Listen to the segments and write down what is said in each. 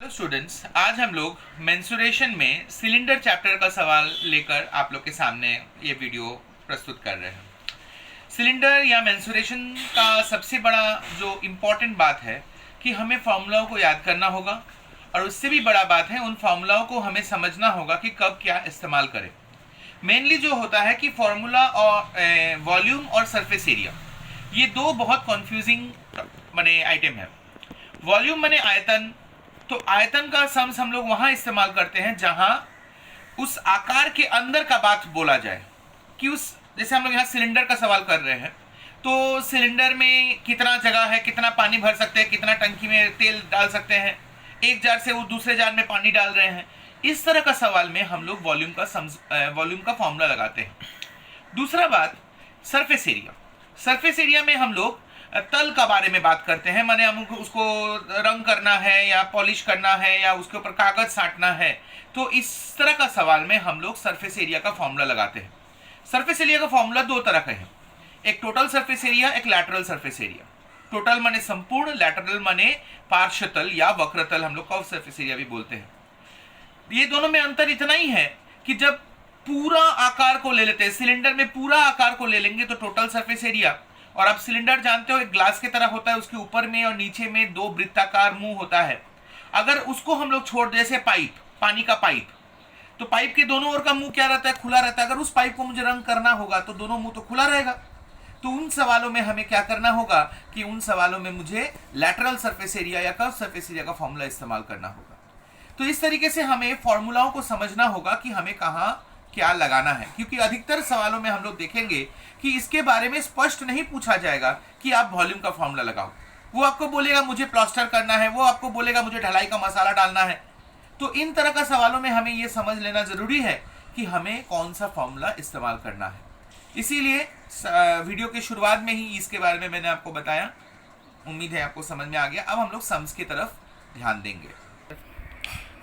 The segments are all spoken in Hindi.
हेलो स्टूडेंट्स, आज हम लोग मेंसुरेशन में सिलेंडर चैप्टर का सवाल लेकर आप लोग के सामने ये वीडियो प्रस्तुत कर रहे हैं। सिलेंडर या मेंसुरेशन का सबसे बड़ा जो इम्पोर्टेंट बात है कि हमें फार्मूलाओं को याद करना होगा, और उससे भी बड़ा बात है उन फार्मूलाओं को हमें समझना होगा कि कब क्या इस्तेमाल करें। मेनली जो होता है कि फार्मूला और वॉल्यूम और सरफेस एरिया, ये दो बहुत कन्फ्यूजिंग माने आइटम है। वॉल्यूम माने आयतन, तो आयतन का सम्स हम लोग वहां इस्तेमाल करते हैं जहां उस आकार के अंदर का बात बोला जाए कि उस, जैसे हम लोग यहाँ सिलेंडर का सवाल कर रहे हैं, तो सिलेंडर में कितना जगह है, कितना पानी भर सकते हैं, कितना टंकी में तेल डाल सकते हैं, एक जार से वो दूसरे जार में पानी डाल रहे हैं। इस तरह का सवाल में हम लोग वॉल्यूम का फॉर्मूला लगाते हैं। दूसरा बात, सरफेस एरिया। सरफेस एरिया में हम लोग तल का बारे में बात करते हैं, माने हमको उसको रंग करना है या पॉलिश करना है या उसके ऊपर कागज साटना है, तो इस तरह का सवाल में हम लोग सरफेस एरिया का फॉर्मूला लगाते हैं। सरफेस एरिया का फॉर्मूला दो तरह का है, एक टोटल सरफेस एरिया, एक लैटरल सरफेस एरिया। टोटल माने संपूर्ण, लैटरल माने पार्श्वतल या वक्रतल, हम लोग कर्व सरफेस एरिया भी बोलते हैं। ये दोनों में अंतर इतना ही है कि जब पूरा आकार को ले लेते हैं, सिलेंडर में पूरा आकार को ले लेंगे तो टोटल सरफेस एरिया, और आप सिलेंडर जानते हो एक ग्लास की तरह होता है, उसके ऊपर में और नीचे में दो वृत्ताकार मुंह होता है। अगर उसको हम लोग छोड़, जैसे पाइप, पानी का पाइप, तो पाइप के दोनों ओर का मुंह क्या रहता है, खुला रहता है। अगर उस पाइप को मुझे रंग करना होगा तो दोनों मुंह तो खुला रहेगा। तो उन सवालों में हमें क्या करना होगा कि उन सवालों में मुझे लैटरल सरफेस एरिया या कर्व सरफेस एरिया का फॉर्मूला इस्तेमाल करना होगा। तो इस तरीके से हमें फॉर्मूलाओं को समझना होगा कि हमें कहाँ क्या लगाना है, क्योंकि अधिकतर सवालों में हम लोग देखेंगे कि इसके बारे में स्पष्ट नहीं पूछा जाएगा कि आप वॉल्यूम का फॉर्मूला लगाओ। वो आपको बोलेगा मुझे प्लास्टर करना है, वो आपको बोलेगा मुझे ढलाई का मसाला डालना है। तो इन तरह का सवालों में हमें ये समझ लेना जरूरी है कि हमें कौन सा फॉर्मूला इस्तेमाल करना है। इसीलिए वीडियो के शुरुआत में ही इसके बारे में मैंने आपको बताया। उम्मीद है आपको समझ में आ गया। अब हम लोग सम्स की तरफ ध्यान देंगे।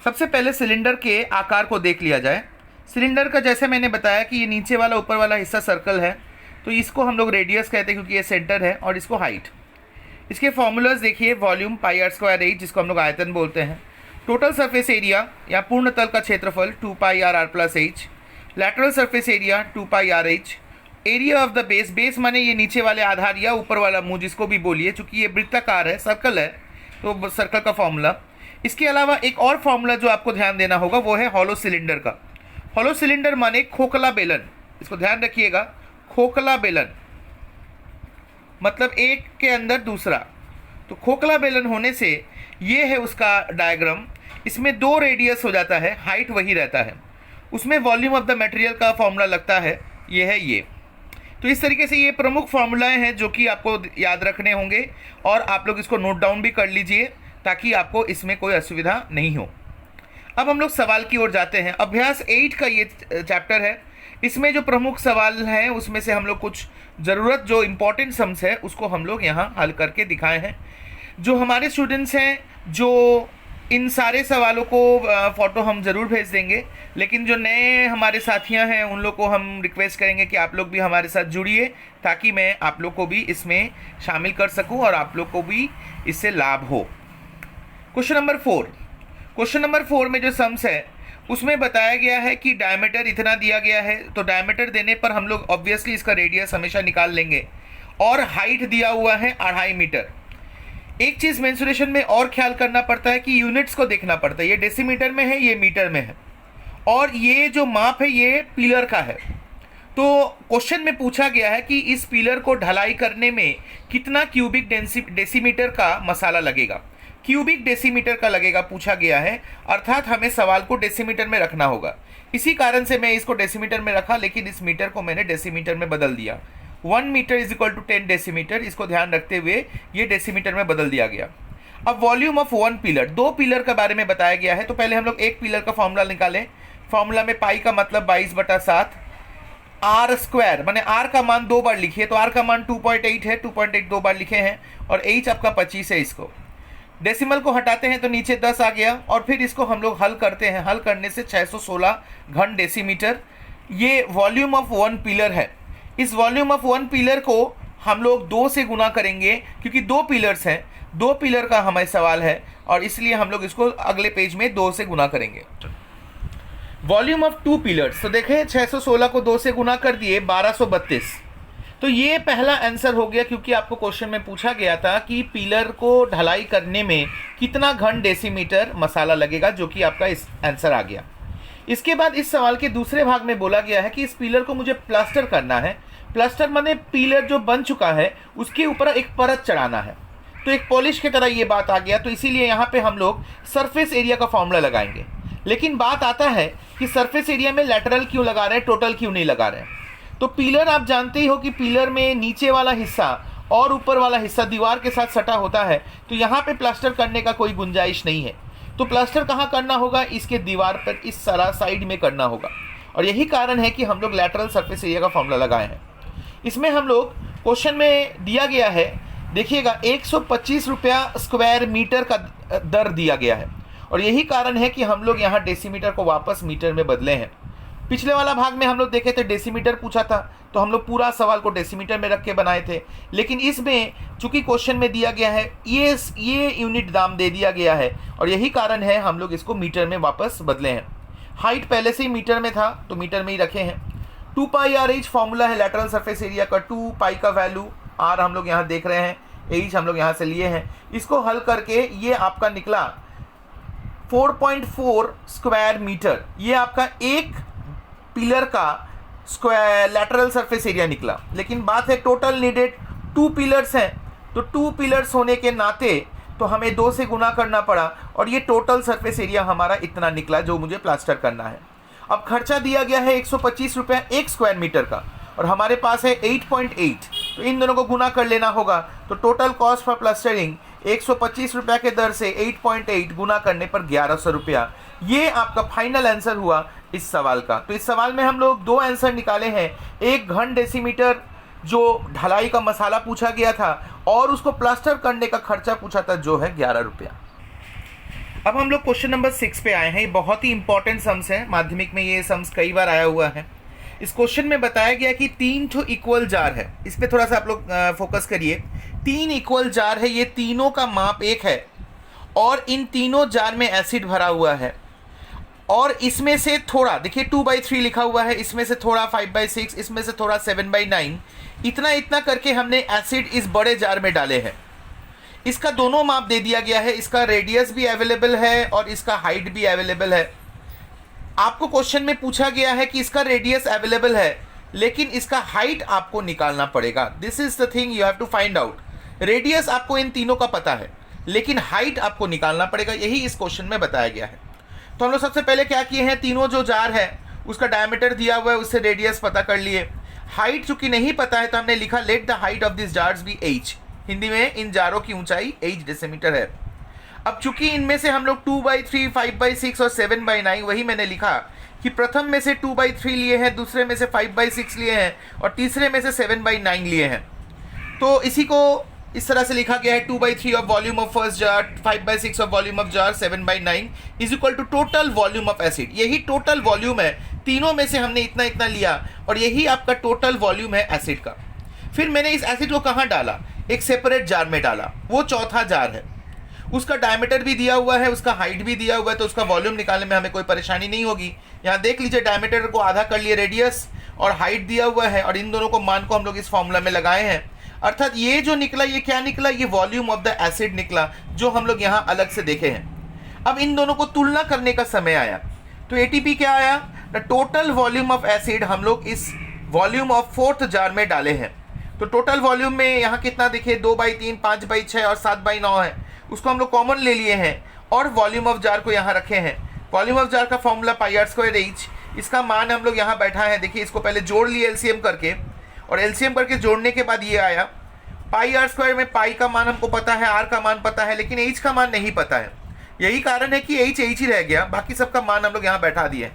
सबसे पहले सिलेंडर के आकार को देख लिया जाए। सिलेंडर का जैसे मैंने बताया कि ये नीचे वाला ऊपर वाला हिस्सा सर्कल है, तो इसको हम लोग रेडियस कहते हैं क्योंकि ये सेंटर है, और इसको हाइट। इसके फॉर्मूलाज देखिए, volume pi r square h, जिसको हम लोग आयतन बोलते हैं। टोटल सरफेस एरिया या पूर्ण तल का क्षेत्रफल 2 pi r r plus h. Lateral surface area 2 pi r h. Area of the base, base माने ये नीचे वाले आधार या ऊपर वाला मुंह, जिसको भी बोलिए, चूंकि ये वृत्ताकार है, सर्कल है, तो सर्कल का फॉर्मूला। इसके अलावा एक और फॉर्मूला जो आपको ध्यान देना होगा वो है हॉलो सिलेंडर का। हॉलो सिलेंडर माने खोखला बेलन, इसको ध्यान रखिएगा। खोखला बेलन मतलब एक के अंदर दूसरा, तो खोखला बेलन होने से ये है उसका डायग्राम। इसमें दो रेडियस हो जाता है, हाइट वही रहता है। उसमें वॉल्यूम ऑफ द मटेरियल का फॉर्मूला लगता है, ये है ये। तो इस तरीके से ये प्रमुख फॉर्मूलाएं हैं जो कि आपको याद रखने होंगे, और आप लोग इसको नोट डाउन भी कर लीजिए ताकि आपको इसमें कोई असुविधा नहीं हो। अब हम लोग सवाल की ओर जाते हैं। अभ्यास 8 का ये चैप्टर है। इसमें जो प्रमुख सवाल हैं उसमें से हम लोग कुछ ज़रूरत जो इम्पोर्टेंट सम्स है उसको हम लोग यहाँ हल करके दिखाए हैं। जो हमारे स्टूडेंट्स हैं, जो इन सारे सवालों को फ़ोटो हम ज़रूर भेज देंगे, लेकिन जो नए हमारे साथियाँ हैं उन लोग को हम रिक्वेस्ट करेंगे कि आप लोग भी हमारे साथ जुड़िए, ताकि मैं आप लोग को भी इसमें शामिल कर सकूँ और आप लोग को भी इससे लाभ हो। Question number 4। क्वेश्चन नंबर 4 में जो सम्स है उसमें बताया गया है कि डायमीटर इतना दिया गया है, तो डायमीटर देने पर हम लोग ऑब्वियसली इसका रेडियस हमेशा निकाल लेंगे, और हाइट दिया हुआ है 2.5 मीटर। एक चीज़ मेंसुरेशन में और ख्याल करना पड़ता है कि यूनिट्स को देखना पड़ता है। ये डेसीमीटर में है, ये मीटर में है, और ये जो माप है ये पिलर का है। तो क्वेश्चन में पूछा गया है कि इस पिलर को ढलाई करने में कितना क्यूबिक डेसीमीटर का मसाला लगेगा, क्यूबिक डेसीमीटर का लगेगा पूछा गया है, अर्थात हमें सवाल को डेसीमीटर में रखना होगा। इसी कारण से मैं इसको डेसीमीटर में रखा, लेकिन इस मीटर को मैंने डेसीमीटर में बदल दिया। 1 metre is equal to 10 decimetre, इसको ध्यान रखते हुए ये डेसीमीटर में बदल दिया गया। अब वॉल्यूम ऑफ 1 पिलर, 2 पिलर के बारे में बताया गया है, तो पहले हम लोग एक पिलर का फॉर्मूला निकालें। फॉर्मूला में पाई का मतलब 22/7, आर स्क्वायर माने आर का मान 2 बार लिखिए, तो आर का मान 2.8 है, 2.8 2 बार लिखे हैं, और एच आपका 25 है। इसको डेसिमल को हटाते हैं तो नीचे 10 आ गया, और फिर इसको हम लोग हल करते हैं। हल करने से 616 घन डेसीमीटर ये वॉल्यूम ऑफ 1 पिलर है। इस वॉल्यूम ऑफ 1 पिलर को हम लोग 2 से गुना करेंगे, क्योंकि 2 पिलर्स हैं। 2 पिलर का हमारे सवाल है और इसलिए हम लोग इसको अगले पेज में 2 से गुना करेंगे। वॉल्यूम ऑफ 2 पिलर्स, तो देखें 616 को 2 से गुना कर दिए 1232। तो ये पहला आंसर हो गया, क्योंकि आपको क्वेश्चन में पूछा गया था कि पिलर को ढलाई करने में कितना घन डेसीमीटर मसाला लगेगा, जो कि आपका इस आंसर आ गया। इसके बाद इस सवाल के दूसरे भाग में बोला गया है कि इस पिलर को मुझे प्लास्टर करना है। प्लास्टर माने पिलर जो बन चुका है उसके ऊपर एक परत चढ़ाना है, तो एक पॉलिश की तरह ये बात आ गया। तो इसीलिए यहाँ पे हम लोग सरफेस एरिया का फॉर्मूला लगाएंगे। लेकिन बात आता है कि सरफेस एरिया में लैटरल क्यों लगा रहे हैं, टोटल क्यों नहीं लगा रहे हैं। तो पिलर आप जानते ही हो कि पिलर में नीचे वाला हिस्सा और ऊपर वाला हिस्सा दीवार के साथ सटा होता है, तो यहाँ पे प्लास्टर करने का कोई गुंजाइश नहीं है। तो प्लास्टर कहाँ करना होगा, इसके दीवार पर इस सारा साइड में करना होगा, और यही कारण है कि हम लोग लैटरल सरफेस एरिया का फॉर्मूला लगाए हैं। इसमें हम लोग क्वेश्चन में दिया गया है, देखिएगा 125 रुपया स्क्वायर मीटर का दर दिया गया है, और यही कारण है कि हम लोग यहाँ डेसीमीटर को वापस मीटर में बदले हैं। पिछले वाला भाग में हम लोग देखे थे डेसीमीटर पूछा था, तो हम लोग पूरा सवाल को डेसीमीटर में रख के बनाए थे। लेकिन इसमें चूंकि क्वेश्चन में दिया गया है ये यूनिट दाम दे दिया गया है, और यही कारण है हम लोग इसको मीटर में वापस बदले हैं। हाइट पहले से ही मीटर में था तो मीटर में ही रखे हैं। 2 पाई आर एच फॉर्मूला है लैटरल सरफेस एरिया का। 2 पाई का वैल्यू, आर हम लोग यहाँ देख रहे हैं, एच हम लोग यहाँ से लिए हैं। इसको हल करके ये आपका निकला 4.4 स्क्वायर मीटर। ये आपका एक पिलर का स्क्वायर लैटरल सरफेस एरिया निकला। लेकिन बात है टोटल नीडेड 2 पिलर्स हैं, तो 2 पिलर्स होने के नाते तो हमें 2 से गुना करना पड़ा, और ये टोटल सरफेस एरिया हमारा इतना निकला जो मुझे प्लास्टर करना है। अब खर्चा दिया गया है 125 रुपया 1 स्क्वायर मीटर का, और हमारे पास है 8.8, तो इन दोनों को गुना कर लेना होगा। तो टोटल कॉस्ट फॉर प्लास्टरिंग 125 रुपया के दर से 8.8 गुना करने पर 1100 रुपया। ये आपका फाइनल आंसर हुआ इस सवाल का। तो इस सवाल में हम लोग 2 आंसर निकाले हैं, एक घन डेसीमीटर जो ढलाई का मसाला पूछा गया था, और उसको प्लास्टर करने का खर्चा पूछा था जो है 11 रुपया। अब हम लोग क्वेश्चन नंबर 6 पे आए हैं। ये बहुत ही इंपॉर्टेंट सम्स है, माध्यमिक में ये सम्स कई बार आया हुआ है। इस क्वेश्चन में बताया गया कि 3 ठो इक्वल जार है, इस पे थोड़ा सा आप लोग फोकस करिए। 3 इक्वल जार है, ये तीनों का माप एक है, और इन तीनों जार में एसिड भरा हुआ है, और इसमें से थोड़ा देखिए 2/3 लिखा हुआ है, इसमें से थोड़ा 5/6, इसमें से थोड़ा 7/9, इतना इतना करके हमने एसिड इस बड़े जार में डाले हैं। इसका दोनों माप दे दिया गया है, इसका रेडियस भी अवेलेबल है और इसका हाइट भी अवेलेबल है। आपको क्वेश्चन में पूछा गया है कि इसका रेडियस अवेलेबल है, लेकिन इसका हाइट आपको निकालना पड़ेगा। This is the thing you have to find out. Radius आपको इन तीनों का पता है, लेकिन हाइट आपको निकालना पड़ेगा, यही इस क्वेश्चन में बताया गया है। तो हम लोग सबसे पहले क्या किए हैं, तीनों जो जार है उसका डायमीटर दिया हुआ है, उससे रेडियस पता कर लिए। हाइट चूंकि नहीं पता है तो हमने लिखा let the height of this jars be h। Hindi में इन जारों की ऊंचाई h डेसीमीटर है। अब चूंकि इनमें से हम लोग 2/3, 5/6 और 7/9, वही मैंने लिखा कि प्रथम में से 2/3 लिए हैं, दूसरे में से 5/6 लिए हैं, और तीसरे में से 7/9 लिए हैं। तो इसी को इस तरह से लिखा गया है 2/3 of volume of first jar, 5/6 of volume of jar, 7/9 is equal to total volume of acid. यही टोटल वॉल्यूम है, तीनों में से हमने इतना इतना लिया, और यही आपका टोटल वॉल्यूम है एसिड का। फिर मैंने इस एसिड को कहाँ डाला, एक सेपरेट जार में डाला, वो चौथा जार है। उसका डायमीटर भी दिया हुआ है, उसका हाइट भी दिया हुआ है, तो उसका वॉल्यूम निकालने में हमें कोई परेशानी नहीं होगी। यहाँ देख लीजिए, डायमीटर को आधा कर लिए रेडियस, और हाइट दिया हुआ है, और इन दोनों को मान को हम लोग इस फॉर्मूला में लगाए हैं। अर्थात ये जो निकला, ये क्या निकला, ये वॉल्यूम ऑफ द एसिड निकला, जो हम लोग यहाँ अलग से देखे हैं। अब इन दोनों को तुलना करने का समय आया, तो एटीपी क्या आया, the total volume of acid हम लोग इस वॉल्यूम ऑफ 4th जार में डाले हैं। तो टोटल वॉल्यूम में यहाँ कितना देखिए, 2/3, 5/6 और 7/9 है, उसको हम लोग कॉमन ले लिए हैं, और वॉल्यूम ऑफ जार को यहाँ रखे हैं। वॉल्यूम ऑफ जार का फॉर्मूला πr²h, इसका मान हम लोग यहाँ बैठा है। देखिए, इसको पहले जोड़ लिए एलसीएम करके, और एलसीएम करके जोड़ने के बाद ये आया πr² में पाई का मान हमको पता है, आर का मान पता है, लेकिन एच का मान नहीं पता है। यही कारण है कि एच ही रह गया, बाकी सबका मान हम लोग यहाँ बैठा दिए।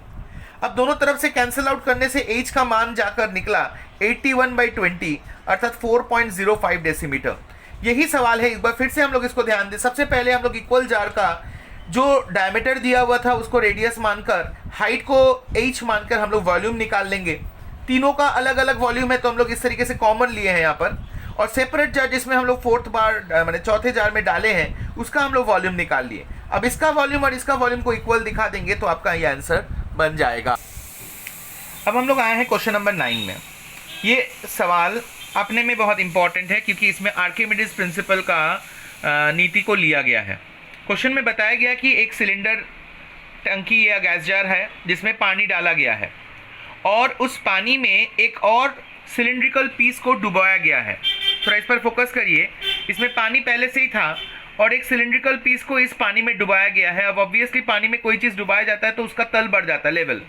अब दोनों तरफ से कैंसिल आउट करने से एच का मान जाकर निकला 81/20, अर्थात 4.05 डेसीमीटर। यही सवाल है, एक बार फिर से हम लोग इसको ध्यान दें। सबसे पहले हम लोग इक्वल जार का जो डायमीटर दिया हुआ था उसको रेडियस मानकर, हाइट को h मानकर हम लोग वॉल्यूम निकाल लेंगे। तीनों का अलग अलग वॉल्यूम है, तो हम लोग इस तरीके से कॉमन लिए हैं यहाँ पर, और सेपरेट जार जिसमें हम लोग फोर्थ बार मैंने चौथे जार में डाले हैं उसका हम लोग वॉल्यूम निकाल लिए। अब इसका वॉल्यूम और इसका वॉल्यूम को इक्वल दिखा देंगे तो आपका ये आंसर बन जाएगा। अब हम लोग आए हैं क्वेश्चन नंबर 9 में। ये सवाल अपने में बहुत इंपॉर्टेंट है क्योंकि इसमें आर्किमिडीज प्रिंसिपल का नीति को लिया गया है। क्वेश्चन में बताया गया कि एक सिलेंडर टंकी या गैस जार है जिसमें पानी डाला गया है और उस पानी में एक और सिलिंड्रिकल पीस को डुबाया गया है। थोड़ा इस पर फोकस करिए। इसमें पानी पहले से ही था और एक सिलिंड्रिकल पीस को इस पानी में डुबाया गया है। अब ऑब्वियसली पानी में कोई चीज़ डुबाया जाता है तो उसका तल बढ़ जाता है, लेवल।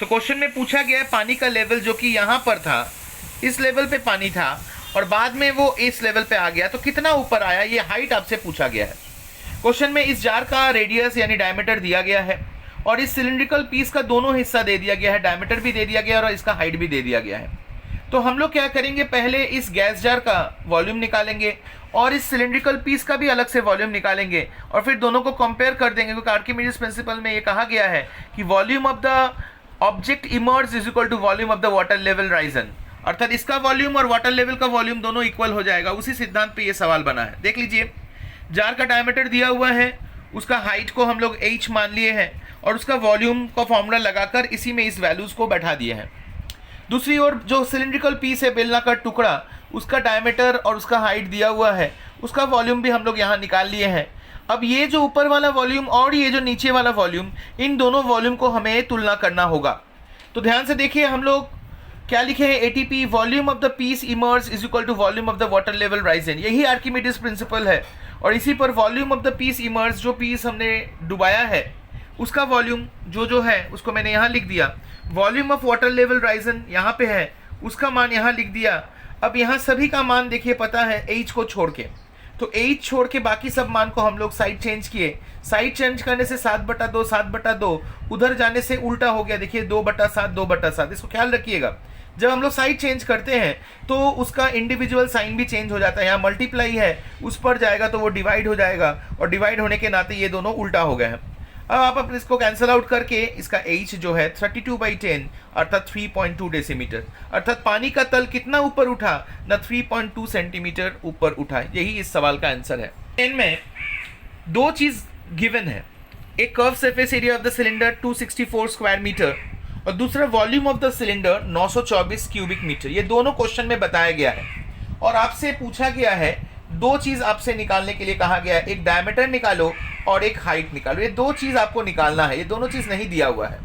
तो क्वेश्चन में पूछा गया है पानी का लेवल जो कि यहाँ पर था, इस लेवल पे पानी था और बाद में वो इस लेवल पे आ गया, तो कितना ऊपर आया, ये हाइट आपसे पूछा गया है। क्वेश्चन में इस जार का रेडियस यानी डायमीटर दिया गया है और इस सिलिंड्रिकल पीस का दोनों हिस्सा दे दिया गया है, डायमीटर भी दे दिया गया है और इसका हाइट भी दे दिया गया है। तो हम लोग क्या करेंगे, पहले इस गैस जार का वॉल्यूम निकालेंगे और इस सिलिंड्रिकल पीस का भी अलग से वॉल्यूम निकालेंगे और फिर दोनों को कंपेयर कर देंगे, क्योंकि आर्किमिडीज प्रिंसिपल में ये कहा गया है कि volume of the object immerse is equal to volume of the water level risen, अर्थात इसका वॉल्यूम और वाटर लेवल का वॉल्यूम दोनों इक्वल हो जाएगा। उसी सिद्धांत पे ये सवाल बना है। देख लीजिए, जार का डायमीटर दिया हुआ है, उसका हाइट को हम लोग h मान लिए हैं और उसका वॉल्यूम का फॉर्मूला लगाकर इसी में इस वैल्यूज को बैठा दिए हैं। दूसरी ओर जो सिलिंड्रिकल पीस है, बेलनाकार टुकड़ा, उसका डायमीटर और उसका हाइट दिया हुआ है, उसका वॉल्यूम भी हम लोग यहाँ निकाल लिए हैं। अब ये जो ऊपर वाला वॉल्यूम और ये जो नीचे वाला वॉल्यूम, इन दोनों वॉल्यूम को हमें तुलना करना होगा। तो ध्यान से देखिए, हम लोग क्या लिखे हैं, ATP volume of the piece immerse is equal to volume of the water level risen. यही आर्किमिडीज प्रिंसिपल है और इसी पर volume of the piece immerse, जो पीस हमने डुबाया है उसका वॉल्यूम जो है उसको मैंने यहाँ लिख दिया। Volume of water level Ryzen यहाँ पे है, उसका मान यहाँ लिख दिया। अब यहाँ सभी का मान देखिए पता है h को छोड़ के, तो h छोड़ के बाकी सब मान को हम लोग साइड चेंज किए। साइड चेंज करने से 7/2 7/2, उधर जाने से उल्टा हो गया। देखिए 2/7 2/7, इसको ख्याल रखिएगा। जब हम लोग साइड चेंज करते हैं तो उसका इंडिविजुअल साइन भी चेंज हो जाता है। यहाँ मल्टीप्लाई है, उस पर जाएगा तो वो डिवाइड हो जाएगा और डिवाइड होने के नाते ये दोनों उल्टा हो गए हैं। अब आप अपने इसको कैंसिल आउट करके इसका h जो है 32/10 अर्थात 3.2 डेसीमीटर, अर्थात पानी का तल कितना ऊपर उठा ना, 3.2 सेंटीमीटर ऊपर उठा। यही इस सवाल का आंसर है। इनमें दो चीज गिवन है, एक curve surface area of the cylinder 264 square metre और दूसरा volume of the cylinder 924 cubic metre. ये दोनों क्वेश्चन में बताया गया है और आपसे पूछा गया है, दो चीज आपसे निकालने के लिए कहा गया है, एक डायमीटर निकालो और एक हाइट निकालो। ये दो चीज आपको निकालना है, ये दोनों चीज नहीं दिया हुआ है।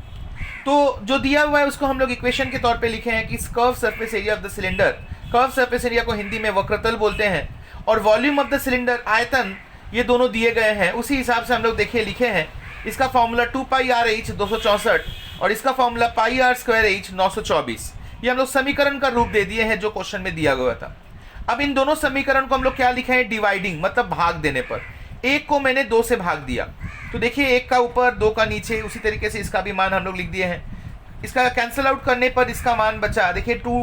तो जो दिया हुआ है उसको हम लोग इक्वेशन के तौर पे लिखे हैं कि curve surface area of the cylinder, curve surface area को हिंदी में वक्रतल बोलते हैं, और वॉल्यूम ऑफ द सिलेंडर आयतन, ये दोनों दिए गए हैं। उसी हिसाब से हम लोग देखिए लिखे हैं। इसका फॉर्मूला 2πRh 264 और इसका फॉर्मूला πr²h 924। ये हम लोग समीकरण का रूप दे दिए हैं जो क्वेश्चन में दिया गया था। अब इन दोनों समीकरण को हम लोग क्या लिखे हैं, डिवाइडिंग, मतलब भाग देने पर। एक को मैंने 2 से भाग दिया, तो देखिए 1 का ऊपर 2 का नीचे, उसी तरीके से इसका भी मान हम लोग लिख दिए हैं। इसका कैंसिल आउट करने पर इसका मान बचा, देखिए 2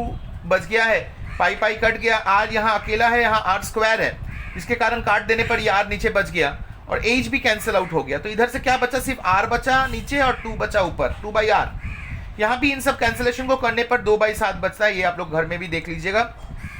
बच गया है, पाई कट गया, r यहाँ अकेला है, यहाँ r² है, इसके कारण काट देने पर ये r नीचे बच गया और h भी कैंसिल आउट हो गया। तो इधर से क्या बचा, सिर्फ r बचा नीचे और 2 बचा ऊपर, 2/r। यहाँ भी इन सब कैंसिलेशन को करने पर 2/7 बचता है। ये आप लोग घर में भी देख लीजिएगा,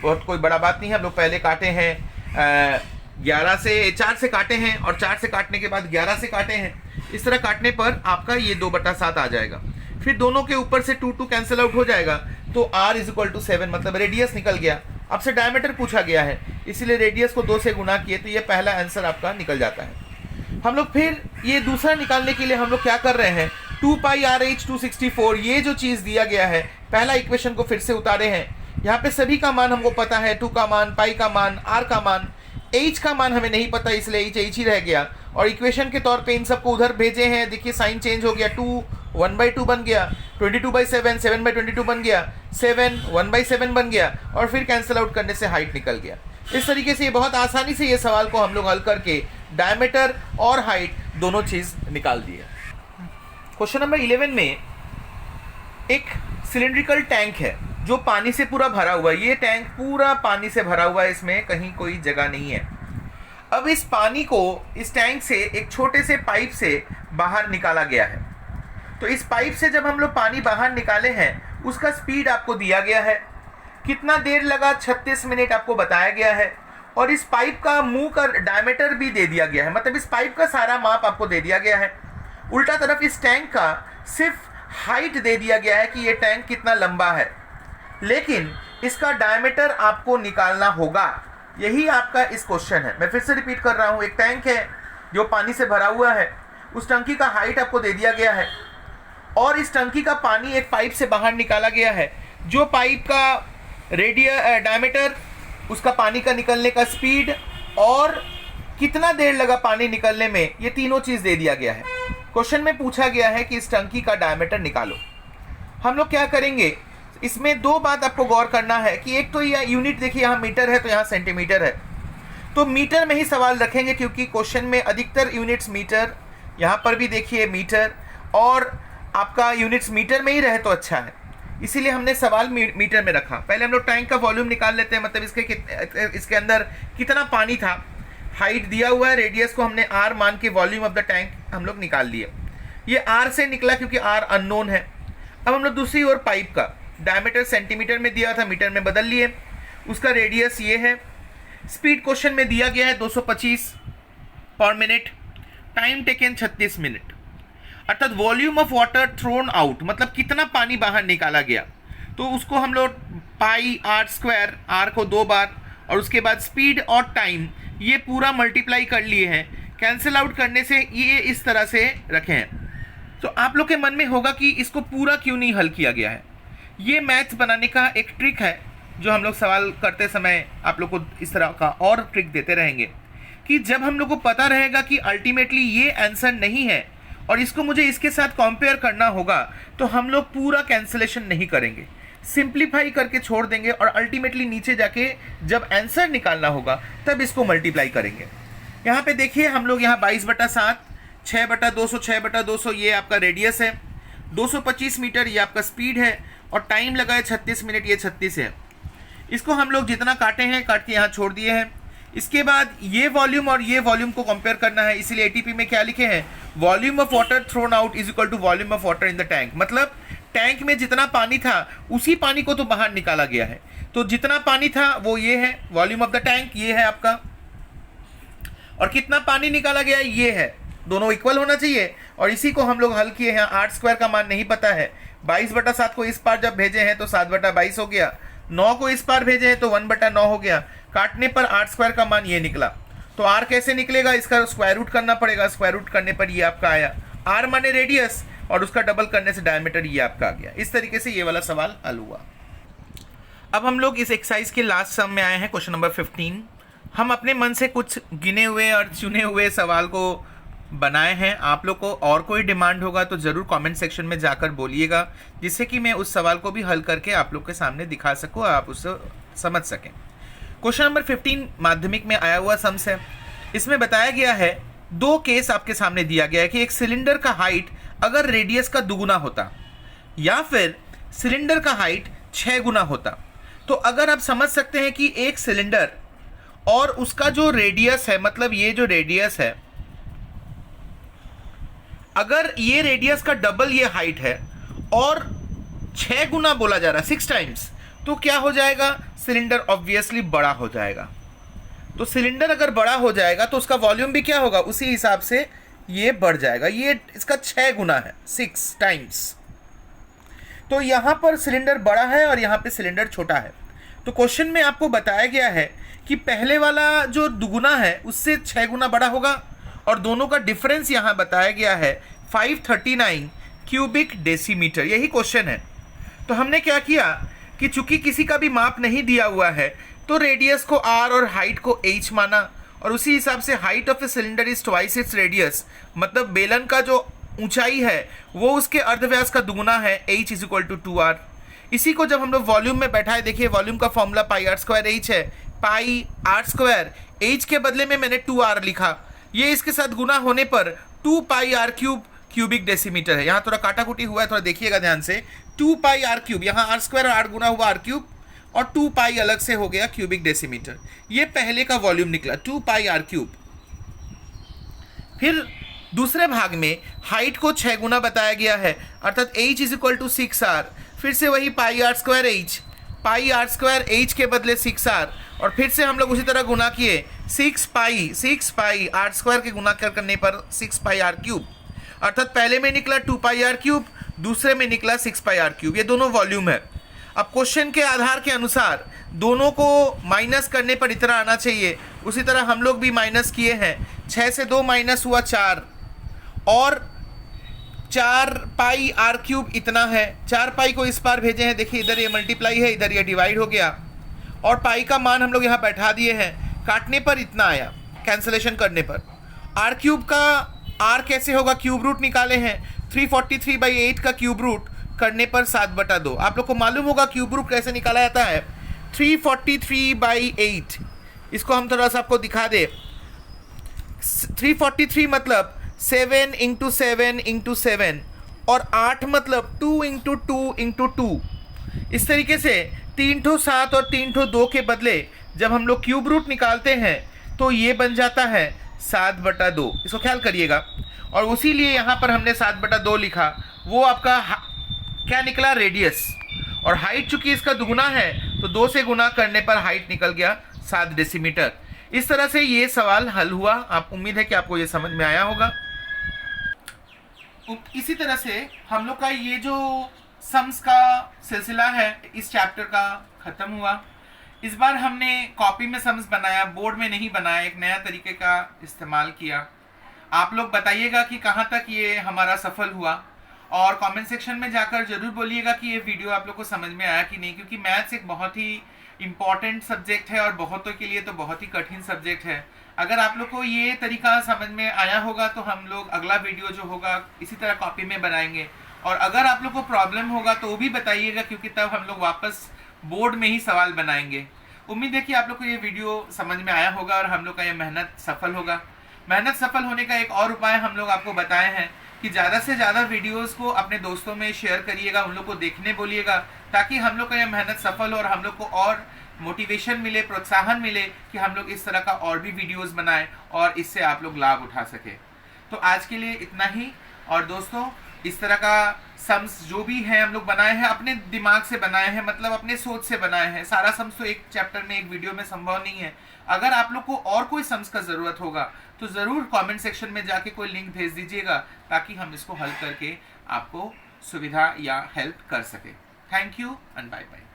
बहुत कोई बड़ा बात नहीं है। हम लोग पहले काटे हैं 4 से काटे हैं और 4 से काटने के बाद 11 से काटे हैं। इस तरह काटने पर आपका ये 2/7 आ जाएगा। फिर दोनों के ऊपर से 2 कैंसिल आउट हो जाएगा, तो r = 7, मतलब रेडियस निकल गया। आपसे डायमीटर पूछा गया है, इसीलिए रेडियस को 2 से गुना किए, तो ये पहला आंसर आपका निकल जाता है। हम लोग फिर ये दूसरा निकालने के लिए हम लोग क्या कर रहे हैं, 2πRh 264, ये जो चीज़ दिया गया है, पहला इक्वेशन को फिर से उतारे हैं। यहाँ पे सभी का मान हमको पता है, 2 का मान, पाई का मान, r का मान, h का मान हमें नहीं पता, इसलिए h ही रह गया। और इक्वेशन के तौर पे इन सबको उधर भेजे हैं। देखिए साइन चेंज हो गया, 2 1/2 बन गया, 22/7 7/22 बन गया, 7 1/7 बन गया और फिर कैंसिल आउट करने से हाइट निकल गया। इस तरीके से ये बहुत आसानी से ये सवाल को हम लोग हल करके डायमीटर और हाइट दोनों चीज़ निकाल दिए। क्वेश्चन नंबर 11 में एक सिलिंड्रिकल टैंक है जो पानी से पूरा भरा हुआ है। ये टैंक पूरा पानी से भरा हुआ है, इसमें कहीं कोई जगह नहीं है। अब इस पानी को इस टैंक से एक छोटे से पाइप से बाहर निकाला गया है। तो इस पाइप से जब हम लोग पानी बाहर निकाले हैं, उसका स्पीड आपको दिया गया है। कितना देर लगा, 36 मिनट आपको बताया गया है। और इस पाइप का मुंह का डायमीटर भी दे दिया गया है, मतलब इस पाइप का सारा माप आपको दे दिया गया है। उल्टा तरफ इस टैंक का सिर्फ हाइट दे दिया गया है कि ये टैंक कितना लंबा है, लेकिन इसका डायमीटर आपको निकालना होगा। यही आपका इस क्वेश्चन है। मैं फिर से रिपीट कर रहा हूँ, एक टैंक है जो पानी से भरा हुआ है, उस टंकी का हाइट आपको दे दिया गया है और इस टंकी का पानी एक पाइप से बाहर निकाला गया है। जो पाइप का डायमीटर, उसका पानी का निकलने का स्पीड और कितना देर लगा पानी निकलने में, ये तीनों चीज़ दे दिया गया है। क्वेश्चन में पूछा गया है कि इस टंकी का डायमीटर निकालो। हम लोग क्या करेंगे, इसमें दो बात आपको गौर करना है कि एक तो यह यूनिट देखिए, यहाँ मीटर है तो यहाँ सेंटीमीटर है, तो मीटर में ही सवाल रखेंगे क्योंकि क्वेश्चन में अधिकतर यूनिट्स मीटर, यहाँ पर भी देखिए मीटर, और आपका यूनिट्स मीटर में ही रहे तो अच्छा है, इसीलिए हमने सवाल मीटर में रखा। पहले हम लोग टैंक का वॉल्यूम निकाल लेते हैं, मतलब इसके अंदर कितना पानी था। हाइट दिया हुआ है, रेडियस को हमने r मान के वॉल्यूम ऑफ द टैंक हम लोग निकाल लिए। ये r से निकला क्योंकि r अननोन है। अब हम लोग दूसरी ओर पाइप का डायमीटर सेंटीमीटर में दिया था, मीटर में बदल लिए, उसका रेडियस ये है। स्पीड क्वेश्चन में दिया गया है 225 पर मिनट, टाइम टेकन 36 मिनट, अर्थात volume of water thrown out, मतलब कितना पानी बाहर निकाला गया, तो उसको हम लोग पाई r स्क्वायर, r को 2 बार और उसके बाद स्पीड और टाइम ये पूरा मल्टीप्लाई कर लिए हैं। कैंसिल आउट करने से ये इस तरह से रखे हैं। तो आप लोग के मन में होगा कि इसको पूरा क्यों नहीं हल किया गया है। ये मैथ्स बनाने का एक ट्रिक है जो हम लोग सवाल करते समय आप लोग को इस तरह का और ट्रिक देते रहेंगे कि जब हम लोग को पता रहेगा कि अल्टीमेटली ये आंसर नहीं है और इसको मुझे इसके साथ कंपेयर करना होगा, तो हम लोग पूरा कैंसिलेशन नहीं करेंगे, सिंप्लीफाई करके छोड़ देंगे और अल्टीमेटली नीचे जाके जब आंसर निकालना होगा तब इसको मल्टीप्लाई करेंगे। यहाँ पे देखिए हम लोग यहाँ 22/7, 6/200, 6/200 ये आपका रेडियस है, 225 मीटर ये आपका स्पीड है और टाइम लगा है 36 मिनट, ये 36 है। इसको हम लोग जितना काटे हैं काट के यहाँ छोड़ दिए हैं। इसके बाद ये वॉल्यूम और ये वॉल्यूम को कंपेयर करना है, इसीलिए एटीपी में क्या लिखे हैं, volume of water thrown out is equal to volume of water in the tank, मतलब टैंक में जितना पानी था उसी पानी को तो बाहर निकाला गया है, तो जितना पानी था वो ये है वॉल्यूम ऑफ द टैंक, ये है आपका, और कितना पानी निकाला गया ये है, दोनों इक्वल होना चाहिए। और इसी को हम लोग हल किए हैं। r स्क्वायर का मान नहीं पता है, 22/7 को इस पार जब भेजे हैं तो 7/22 हो गया, 9 को इस पार भेजे हैं तो 1/9 हो गया, काटने पर r स्क्वायर का मान ये निकला। तो r कैसे निकलेगा, इसका स्क्वायर रूट करना पड़ेगा, स्क्वायर रूट करने पर ये आपका आया, r माने रेडियस और उसका डबल करने से डायमीटर ये आपका आ गया। इस तरीके से ये वाला सवाल हल हुआ। अब हम लोग इस एक्सरसाइज के लास्ट सम में आए हैं, क्वेश्चन नंबर 15। हम अपने मन से कुछ गिने हुए और चुने हुए सवाल को बनाए हैं। आप लोग को और कोई डिमांड होगा तो ज़रूर कमेंट सेक्शन में जाकर बोलिएगा, जिससे कि मैं उस सवाल को भी हल करके आप लोग के सामने दिखा सकूँ, आप उससे समझ सकें। क्वेश्चन नंबर 15 माध्यमिक में आया हुआ सम्स है। इसमें बताया गया है, दो केस आपके सामने दिया गया है कि एक सिलेंडर का हाइट अगर रेडियस का दुगुना होता या फिर सिलेंडर का हाइट 6 गुना होता, तो अगर आप समझ सकते हैं कि एक सिलेंडर और उसका जो रेडियस है, मतलब ये जो रेडियस है, अगर ये रेडियस का डबल ये हाइट है और 6 गुना बोला जा रहा है, 6 टाइम्स, तो क्या हो जाएगा, सिलेंडर ऑब्वियसली बड़ा हो जाएगा। तो सिलेंडर अगर बड़ा हो जाएगा तो उसका वॉल्यूम भी क्या होगा, उसी हिसाब से ये बढ़ जाएगा। ये इसका 6 गुना है, 6 टाइम्स। तो यहाँ पर सिलेंडर बड़ा है और यहाँ पे सिलेंडर छोटा है। तो क्वेश्चन में आपको बताया गया है कि पहले वाला जो दुगुना है उससे 6 गुना बड़ा होगा और दोनों का डिफरेंस यहाँ बताया गया है 539 क्यूबिक डेसीमीटर। यही क्वेश्चन है। तो हमने क्या किया कि चूंकि किसी का भी माप नहीं दिया हुआ है तो रेडियस को r और हाइट को h माना और उसी हिसाब से height of a cylinder is twice its radius, मतलब बेलन का जो ऊंचाई है वो उसके अर्धव्यास का दुगुना है, h is equal to 2r। इसी को जब हम लोग वॉल्यूम में बैठाए, देखिए वॉल्यूम का formula pi r square h है, पाई आर स्क्वायर h के बदले में मैंने 2r लिखा, ये इसके साथ गुना होने पर 2 pi are cube cubic decimetre है। यहाँ थोड़ा काटाकुटी हुआ है, थोड़ा देखिएगा ध्यान से, 2 पाई आर क्यूब, यहाँ आर स्क्वायर और आर गुना हुआ आर क्यूब और 2 पाई अलग से हो गया क्यूबिक डेसीमीटर। ये पहले का वॉल्यूम निकला 2 पाई आर क्यूब। फिर दूसरे भाग में हाइट को 6 गुना बताया गया है, अर्थात h is equal to 6r, फिर से वही pi r square h pi r square एच के बदले 6r, और फिर से हम लोग उसी तरह गुना किए 6 पाई आर स्क्वायर के गुना करने पर 6 पाई आर क्यूब, अर्थात पहले में निकला 2 पाई आर क्यूब, दूसरे में निकला 6 पाई आर क्यूब। ये दोनों वॉल्यूम है। अब क्वेश्चन के आधार के अनुसार दोनों को माइनस करने पर इतना आना चाहिए, उसी तरह हम लोग भी माइनस किए हैं। 6 से 2 माइनस हुआ 4, और 4 पाई आर क्यूब इतना है। 4 पाई को इस पार भेजे हैं, देखिए इधर ये मल्टीप्लाई है, इधर ये डिवाइड हो गया, और पाई का मान हम लोग यहाँ बैठा दिए हैं। काटने पर इतना आया, कैंसलेशन करने पर। आर क्यूब का आर कैसे होगा, क्यूब रूट निकाले हैं। 343/8 का क्यूब रूट करने पर 7/2। आप लोग को मालूम होगा क्यूब रूट कैसे निकाला जाता है। 343/8, इसको हम थोड़ा सा आपको दिखा दे। 343 मतलब 7 × 7 × 7, और 8 मतलब 2 × 2 × 2। इस तरीके से 3 ठो 7 और 3 ठो 2 के बदले जब हम लोग क्यूब रूट निकालते हैं तो ये बन जाता है 7/2। इसको ख्याल करिएगा। और उसी लिए यहाँ पर हमने 7/2 लिखा। वो आपका क्या निकला, रेडियस। और हाइट चूंकि इसका दुगुना है तो 2 से गुना करने पर हाइट निकल गया 7 डेसीमीटर। इस तरह से ये सवाल हल हुआ। आप उम्मीद है कि आपको ये समझ में आया होगा। इसी तरह से हम लोग का ये जो सम्स का सिलसिला है इस चैप्टर का खत्म हुआ। इस बार हमने कॉपी में सम्स बनाया, बोर्ड में नहीं बनाया, एक नया तरीके का इस्तेमाल किया। आप लोग बताइएगा कि कहाँ तक ये हमारा सफल हुआ, और कमेंट सेक्शन में जाकर जरूर बोलिएगा कि ये वीडियो आप लोग को समझ में आया कि नहीं, क्योंकि मैथ्स एक बहुत ही इम्पॉर्टेंट सब्जेक्ट है और बहुतों के लिए तो बहुत ही कठिन सब्जेक्ट है। अगर आप लोग को ये तरीका समझ में आया होगा तो हम लोग अगला वीडियो जो होगा इसी तरह कॉपी में बनाएंगे। और अगर आप लोग को प्रॉब्लम होगा तो वो भी बताइएगा, क्योंकि तब हम लोग वापस बोर्ड में ही सवाल बनाएंगे। उम्मीद है कि आप लोग को ये वीडियो समझ में आया होगा और हम लोग का ये मेहनत सफल होगा। मेहनत सफल होने का एक और उपाय हम लोग आपको बताए हैं कि ज़्यादा से ज़्यादा वीडियोस को अपने दोस्तों में शेयर करिएगा, उन लोग को देखने बोलिएगा, ताकि हम लोग का यह मेहनत सफल हो और हम लोग को और मोटिवेशन मिले, प्रोत्साहन मिले कि हम लोग इस तरह का और भी वीडियोस बनाएं और इससे आप लोग लाभ उठा सके। तो आज के लिए इतना ही। और दोस्तों, इस तरह का सम्स जो भी है हम लोग बनाए हैं अपने दिमाग से बनाए हैं, मतलब अपने सोच से बनाए हैं। सारा सम्स तो एक चैप्टर में, एक वीडियो में संभव नहीं है। अगर आप लोग को और कोई सम्स का ज़रूरत होगा तो ज़रूर कमेंट सेक्शन में जाके कोई लिंक भेज दीजिएगा, ताकि हम इसको हल करके आपको सुविधा या हेल्प कर सके। Thank you and bye bye.